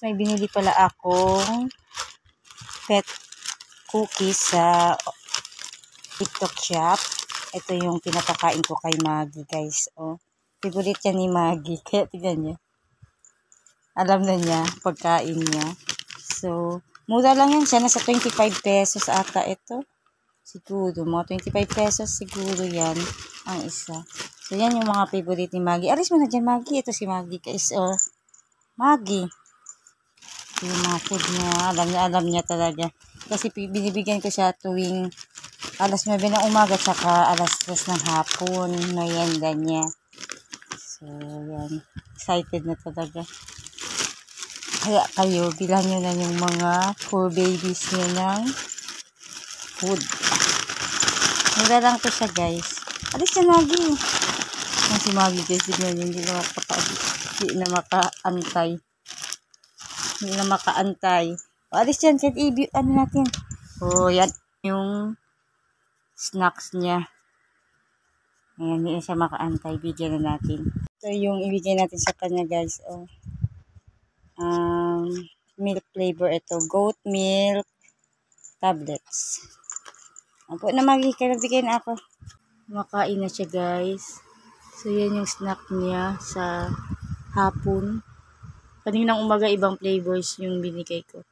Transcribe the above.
May binili pala akong pet cookies sa TikTok shop. Ito yung pinapakain ko kay Maggie, guys. Oh, favorite yan ni Maggie. Kaya tignan niya. Alam na niya, pagkain niya. So, mura lang yan siya. Nasa 25 pesos ata ito. Siguro, mga 25 pesos siguro yan ang isa. So, yan yung mga favorite ni Maggie. Alis mo na dyan, Maggie. Ito si Maggie, guys. Oh, Maggie. Ito yung mga food niya. Alam niya talaga. Kasi binibigyan ko siya tuwing alas 9 ng umaga tsaka alas 3 ng hapon. Merienda niya. So, yan. Excited na talaga. Kaya kayo, bilan nyo na yung mga poor babies nyo ng food. Mura lang to siya, guys. Alis na, Maggie. Yan si Maggie, guys. Hindi na makaantay. Hindi na makaantay. O, alis yan. Kahit ano natin. O, yan yung snacks niya. Ayan, hindi na siya makaantay. Bigyan na natin. Ito yung ibigay natin sa kanya, guys. O. Milk flavor ito. Goat milk tablets. Apo na Maggie. Kaya bigay na ako. Makain na siya, guys. So, yan yung snack niya sa hapon. Kaninang umaga, ibang flavors yung binigay ko.